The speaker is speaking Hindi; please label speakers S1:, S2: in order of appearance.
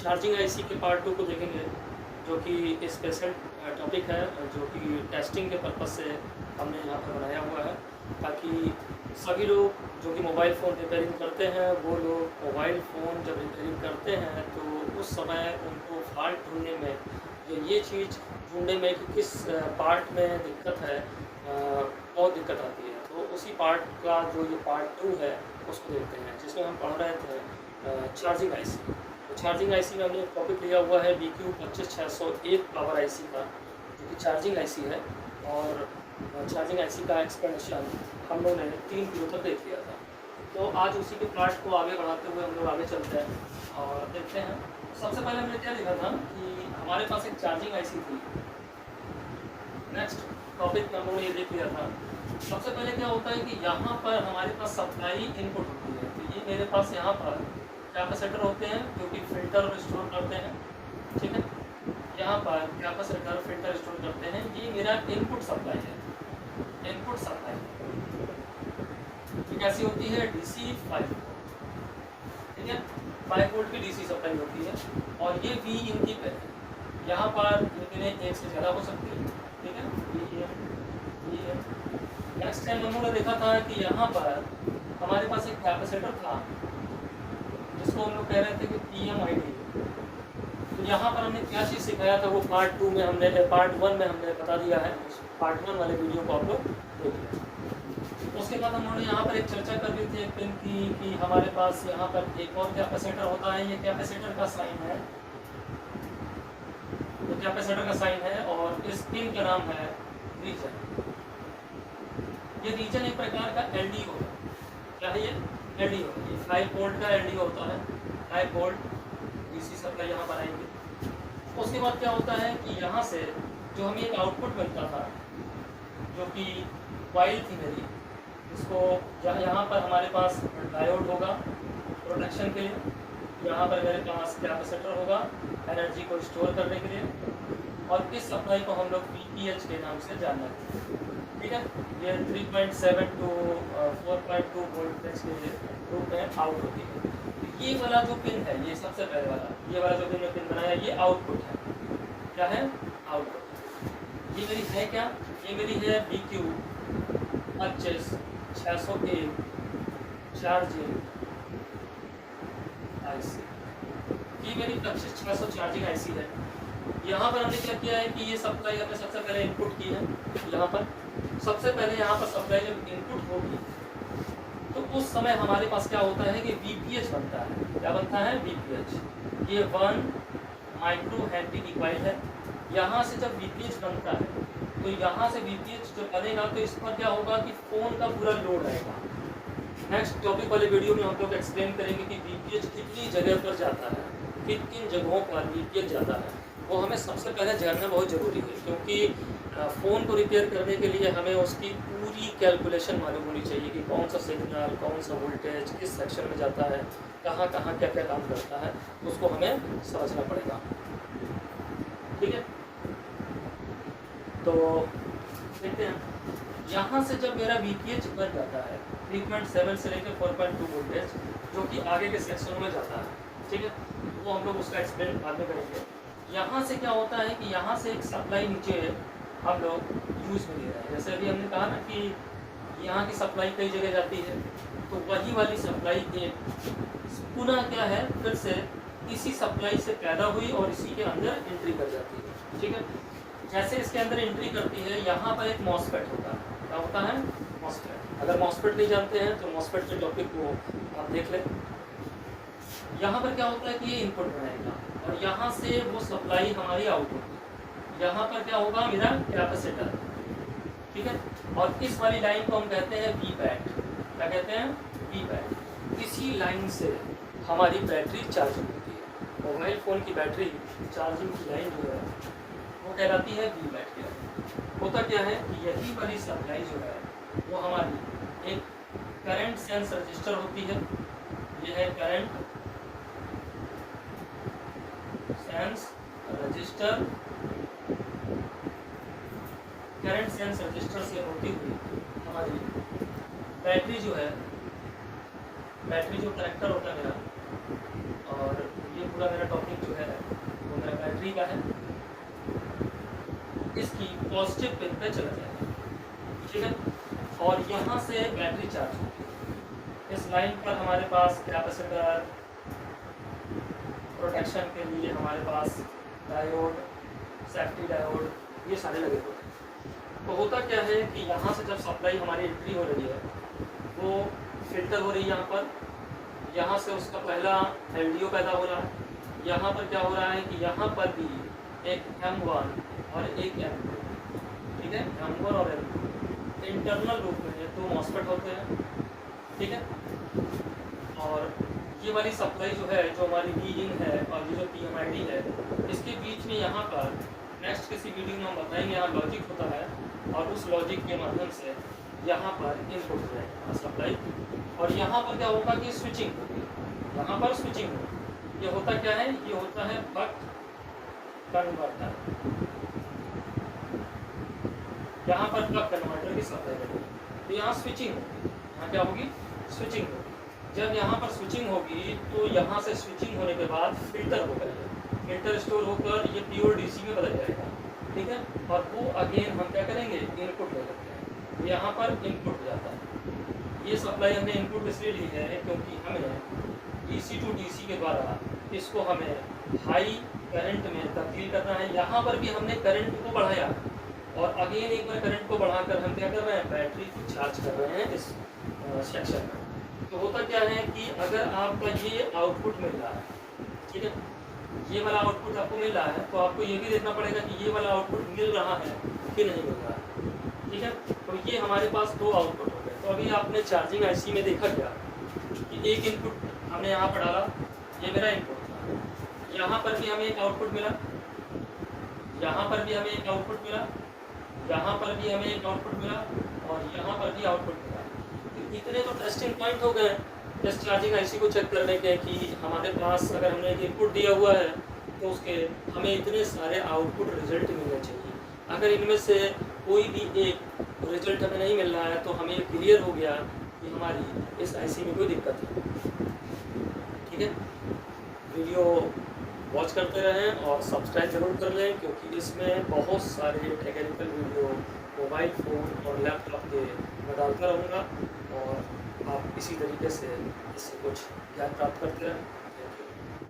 S1: चार्जिंग आईसी के पार्ट 2 को देखेंगे, जो कि स्पेशल टॉपिक है, जो कि टेस्टिंग के पर्पज़ से हमने यहाँ पर बनाया हुआ है, ताकि सभी लोग जो कि मोबाइल फ़ोन रिपेयरिंग करते हैं, वो लोग मोबाइल फ़ोन जब रिपेयरिंग करते हैं तो उस समय उनको फॉल्ट ढूँढने में, ये चीज़ ढूँढने में कि किस पार्ट में दिक्कत है, बहुत दिक्कत आती है। तो उसी पार्ट का जो ये पार्ट 2 है उसको देखते हैं, जिसमें हम पढ़ रहे थे चार्जिंग आईसी। तो चार्जिंग आईसी में हमने एक टॉपिक लिया हुआ है BQ25601 पावर आईसी का, जो कि चार्जिंग आईसी है, और चार्जिंग आईसी का एक्सप्लेनेशन हम लोगों ने 3 वीडियो तक देख लिया था। तो आज उसी के पार्ट को आगे बढ़ाते हुए हम लोग आगे चलते हैं और देखते हैं। सबसे पहले हमने क्या देखा था कि हमारे पास एक चार्जिंग आईसी थी। नेक्स्ट टॉपिक में हम लोगों ने ये देख लिया था। सबसे पहले क्या होता है कि यहाँ पर हमारे पास सप्लाई इनपुट होती है। तो ये मेरे पास यहाँ पर कैपेसिटर होते हैं जो कि फिल्टर और स्टोर करते हैं, ठीक है। यहाँ पर कैपेसिटर फिल्टर स्टोर करते हैं। ये मेरा इनपुट सप्लाई है। इनपुट सप्लाई कैसी होती है? DC 5 वोल्ट, ठीक है। 5 वोल्ट की DC सप्लाई होती है, और ये V इनकी पे है। यहाँ पर इनके एक से ज़्यादा हो सकती है, ठीक है। नेक्स्ट टाइम हम लोगों ने देखा था कि यहाँ पर हमारे पास एक कैपेसिटर था जिसको हम लोग कह रहे थे कि PMID। तो यहाँ पर हमने क्या चीज़ सिखाया था वो पार्ट 1 में हमने बता दिया है। पार्ट 1 वाले वीडियो को आप लोग देखिए। उसके बाद हम लोगों ने यहाँ पर एक चर्चा कर ली थी एक पिन की कि हमारे पास यहाँ पर एक और कैपेसिटर होता है। ये कैपेसिटर का साइन है, तो कैपेसिटर का साइन है, और इस पिन का नाम है रीजन। ये रीजन एक प्रकार का LDO है। क्या है ये? LDO। ये 5 वोल्ट का LDO होता है। 5 वोल्ट DC सप्लाई यहाँ पर आएंगे। उसके बाद क्या होता है कि यहाँ से जो हमें एक आउटपुट मिलता था, जो कि कॉइल थी मेरी, इसको यहाँ पर हमारे पास डायोड होगा प्रोटेक्शन के लिए, यहाँ पर मेरे पास कैपेसिटर होगा एनर्जी को स्टोर करने के लिए, और इस सप्लाई को हम लोग VPH के नाम से जानना है, ठीक है। ये 3.7 to 4.2 वोल्टेज के रूप में आउट होती है। ये वाला जो पिन है, ये सबसे पहले वाला, ये वाला जो पिन बनाया, ये आउटपुट है। क्या है? आउटपुट। ये मेरी है क्या? ये मेरी है BQ25601 चार्जिंग आईसी। ये मेरी 25600 चार्जिंग आईसी है। यहाँ पर हमने क्या किया है कि ये सप्लाई हमने सबसे पहले इनपुट की है। यहाँ पर सबसे पहले यहाँ पर सप्लाई जब इनपुट होगी तो उस समय हमारे पास क्या होता है कि VPH बनता है। क्या बनता है? VPH। ये 1 माइक्रो हेनरी की कॉइल है। यहाँ से जब VPH बनता है तो यहाँ से VPH जब बनेगा तो इस पर क्या होगा कि फ़ोन का पूरा लोड आएगा। नेक्स्ट टॉपिक वाले वीडियो में हम लोग एक्सप्लेन करेंगे कि VPH कितनी जगह पर जाता है, किन किन जगहों पर VPH जाता है। वो हमें सबसे पहले जानना बहुत ज़रूरी है, क्योंकि फ़ोन को रिपेयर करने के लिए हमें उसकी पूरी कैलकुलेशन मालूम होनी चाहिए कि कौन सा सिग्नल, कौन सा वोल्टेज किस सेक्शन में जाता है, कहाँ कहाँ क्या क्या काम करता है, उसको हमें समझना पड़ेगा, ठीक है। तो देखते हैं, यहाँ से जब मेरा VPH बन जाता है 3.7 से लेकर 4.2 वोल्टेज, जो कि आगे के सेक्शन में जाता है, ठीक है, वो हम लोग उसका एक्सप्लेन बाद में करेंगे। यहाँ से क्या होता है कि यहाँ से एक सप्लाई नीचे हम लोग यूज़ में ले रहे हैं। जैसे अभी हमने कहा ना कि यहाँ की सप्लाई कई जगह जाती है, तो वही वाली सप्लाई एक पुनः क्या है, फिर से इसी सप्लाई से पैदा हुई और इसी के अंदर एंट्री कर जाती है, ठीक है। जैसे इसके अंदर एंट्री करती है, यहाँ पर एक मॉसफेट होता है। क्या होता है? मॉसफेट। अगर मॉसफेट नहीं जानते हैं तो मॉसफेट के टॉपिक को आप देख लें। यहाँ पर क्या होता है कि ये इनपुट बनाएगा और यहाँ से वो सप्लाई हमारी आउट होगी। यहाँ पर क्या होगा? मेरा कैपेसिटर, ठीक है। और इस वाली लाइन को हम कहते हैं Vbat। क्या कहते हैं? Vbat। इसी लाइन से हमारी बैटरी चार्जिंग होती है। मोबाइल फ़ोन की बैटरी चार्जिंग की लाइन जो है वो कहलाती है Vbat की लाइन। होता क्या है कि यही वाली सप्लाई जो है वो हमारी एक करंट सेंस रजिस्टर होती है। यह है current sense register. Current sense register से होती हुई हमारी बैटरी जो है, बैटरी जो कनेक्टर होता है मेरा, और ये पूरा मेरा टॉपिक जो है वो मेरा बैटरी का है। इसकी पॉजिटिव पिन पे चला जाएगा, ठीक है। और यहाँ से बैटरी चार्ज होगी। इस लाइन पर हमारे पास कैपेसिटर, प्रोटेक्शन के लिए हमारे पास डायोड, सेफ्टी डायोड, ये सारे लगे हुए हैं। तो होता क्या है कि यहाँ से जब सप्लाई हमारी एंट्री हो रही है वो फिल्टर हो रही है यहाँ पर, यहाँ से उसका पहला LDO पैदा हो रहा है। यहाँ पर क्या हो रहा है कि यहाँ पर भी एक M1 और एक M2, ठीक है, M1 और M2 इंटरनल रूप में तो MOSFET होते हैं, ठीक है। और ये वाली सप्लाई जो है, जो हमारी V in है और ये जो PMID है, इसके बीच में यहाँ पर नेक्स्ट किसी वीडियो में हम बताएंगे यहाँ लॉजिक होता है और उस लॉजिक के माध्यम से यहाँ पर इनपुट हो जाएगा सप्लाई। और यहाँ पर क्या होगा कि स्विचिंग होगी, यहाँ पर स्विचिंग होगी। ये होता क्या है, ये होता है बक कन्वर्टर। यहाँ पर बक कन्वर्टर की सप्लाई होगी, तो यहाँ स्विचिंग होगी। यहाँ क्या होगी, स्विचिंग होगी। जब यहाँ पर स्विचिंग होगी तो यहाँ से स्विचिंग होने के बाद फिल्टर होकर फिल्टर स्टोर होकर ये प्योर DC में बदल जाएगा, ठीक है। और वो अगेन हम क्या करेंगे, इनपुट ले लेते हैं, यहाँ पर इनपुट हो जाता है। ये सप्लाई हमने इनपुट इसलिए ली है क्योंकि हमें DC to DC के द्वारा इसको हमें हाई करंट में तब्दील करना है। यहाँ पर भी हमने करंट को बढ़ाया और अगेन एक बार करंट को बढ़ाकर हम क्या कर रहे हैं, बैटरी को चार्ज कर रहे हैं इस सेक्शन में। तो होता क्या है कि अगर आपका ये आउटपुट मिल रहा है, ठीक है, ये वाला आउटपुट आपको मिल रहा है, तो आपको ये भी देखना पड़ेगा कि ये वाला आउटपुट मिल रहा है कि नहीं मिल रहा है, ठीक है। तो ये हमारे पास दो आउटपुट हो गए। तो अभी आपने चार्जिंग IC में देखा क्या कि एक इनपुट हमने यहाँ पर डाला, ये मेरा इनपुट था, यहाँ पर भी हमें एक आउटपुट मिला, यहाँ पर भी हमें एक आउटपुट मिला, यहाँ पर भी हमें एक आउटपुट मिला और यहाँ पर भी आउटपुट मिला। तो इतने तो टेस्टिंग पॉइंट हो गए इस चार्जिंग IC को चेक करने के कि हमारे पास अगर हमने एक इनपुट दिया हुआ है तो उसके हमें इतने सारे आउटपुट रिजल्ट मिलने चाहिए। अगर इनमें से कोई भी एक रिजल्ट हमें नहीं मिल रहा है तो हमें क्लियर हो गया कि हमारी इस IC में कोई दिक्कत है, ठीक है। वीडियो वॉच करते रहें और सब्सक्राइब जरूर कर लें, क्योंकि इसमें बहुत सारे टेक्निकल वीडियो मोबाइल फ़ोन और लैपटॉप के मैं डालता रहूँगा और आप इसी तरीके से इससे कुछ ज्ञान प्राप्त करते रहें।